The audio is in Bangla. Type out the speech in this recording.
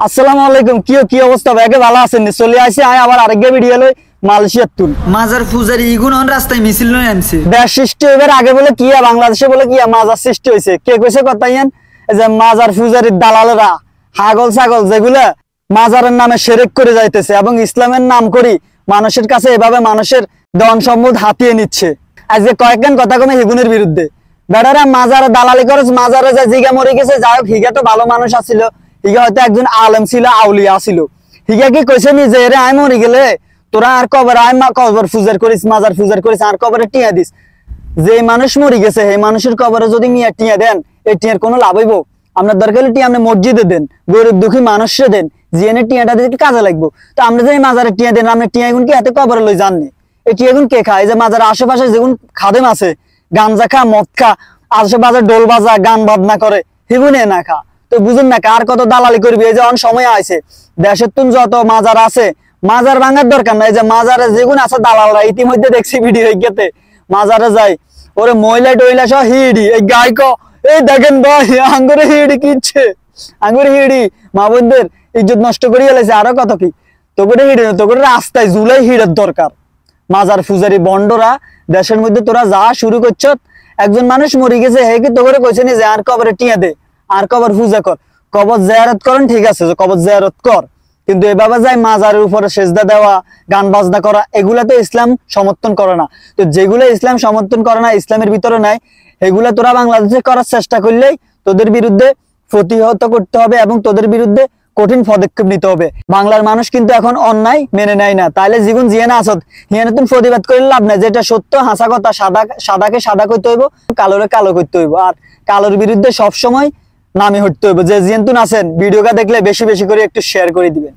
আসসালামু আলাইকুম। কি অবস্থা ভাই? ভালো আছেন? চলে আসি আবার আরেকটা ভিডিও লই মালয়েশিয়ার তুন মাজার পূজারি ইগুন রাস্তায় মিছিল নয় আনছে দেশ সৃষ্টি হইবার আগে বলে কি বাংলাদেশে বলে কি মাজার সৃষ্টি হয়েছে। কে কইছে কথা ইয়ান? এই যে মাজার পূজারির দালালেরা হাগল ছাগল যেগুলা মাজারের নামে শিরক করে যাইতেছে এবং ইসলামের নাম করি মানুষের কাছে এভাবে মানুষের ধন সম্পদ হাতিয়ে নিচ্ছে। আজকে কয়েকজন কথা কমে হিগুনের বিরুদ্ধে বেড়ারা মাজারে দালালি করে মাজারে যে জিগা মরে গেছে। যাই হোক হিগা তো ভালো মানুষ আছিল, হিগা হয়তো একজন আলেম ছিল, আউলিয়া ছিল। হিগা কি কইছে নি যে রে আয় মরে গেলে তোরা আর কবর আয় কবর পূজার করিস, মাজার পূজার করিস, আর কবরে টিয়া দিস। যে মানুষ মরে গেছে এই মানুষের কবরে যদি মিয়া টিয়া দেন, এই টিয়ার কোনো লাভ হইব? আপনার দরকার হলে টিয়া আপনি মসজিদে দেন, গরিব দুঃখী মানুষে দেন, জিএনে টিয়াটা দিতে কাজে লাগবো। তো আমরা যে মাজারে টিয়া দেন, আপনি টিয়া এগুন কি হাতে কবরে লই জাননি? এই টিয়া এগুন কে খায়? এই যে মাজারের আশেপাশে যেগুন খাদেম আছে গাঞ্জা খা, মদ খা, আশেপাশে ডোল বাজা, গান বাজনা করে, হিগুনে না খা। তো বুঝুন না কার কত দালালি করবি। এই যে অন সময় আছে দেশের তুন যত মাজার আছে, মাজার ভাঙার দরকার নাই। যে মাজারে যেগুন আছে দালালরা ইতিমধ্যে দেখছি ভিডিও গেতে মাজারে যাই ওরে মহিলা টইলা সহ হিড়ি এই গায়ক এই দেখেন ভাই আঙ্গুরে হিড়ি কিচ্ছে, আঙ্গুরে হিড়ি মা বোনদের ইজ্জত নষ্ট করিয়ে এলাইছে। আরো কত কি তোকে হিড়ি না, তোকে রাস্তায় জুলাই হিড়ের দরকার। মাজার পূজারি বন্ডরা দেশের মধ্যে তোরা যা শুরু করছ। একজন মানুষ মরে গেছে হে কি তোকে কইছে নি যে আর কবরে টিয়া দে, আর কবর পূজা কর, কবর জিয়ারত করেন, ঠিক আছে যে কবর জিয়ারত কর, কিন্তু এভাবে যাই মাজারের উপরে সেজদা দেওয়া, গান বাজনা করা, এগুলা তো ইসলাম সমর্থন করে না। তো যেগুলো ইসলাম সমর্থন করে না, ইসলামের ভিতরে নাই, এগুলা তোরা বাংলাদেশে করার চেষ্টা করলেই তোদের বিরুদ্ধে প্রতিহত করতে হবে এবং তোদের বিরুদ্ধে কঠিন পদক্ষেপ নিতে হবে। বাংলার মানুষ কিন্তু এখন অন্যায় মেনে নেয় না। তাইলে জীবন জিয়ানা আসত হিয়ানে তুমি প্রতিবাদ করে লাভ নাই। যেটা সত্য হাসা কথা, সাদাকে সাদা করতে হইব, কালোরে কালো করতে হইব। আর কালোর বিরুদ্ধে সবসময় নামে হটতে হইব। যে জিয়ান্তুন আছেন ভিডিওটা দেখলে বেশি বেশি করে একটু শেয়ার করে দিবেন।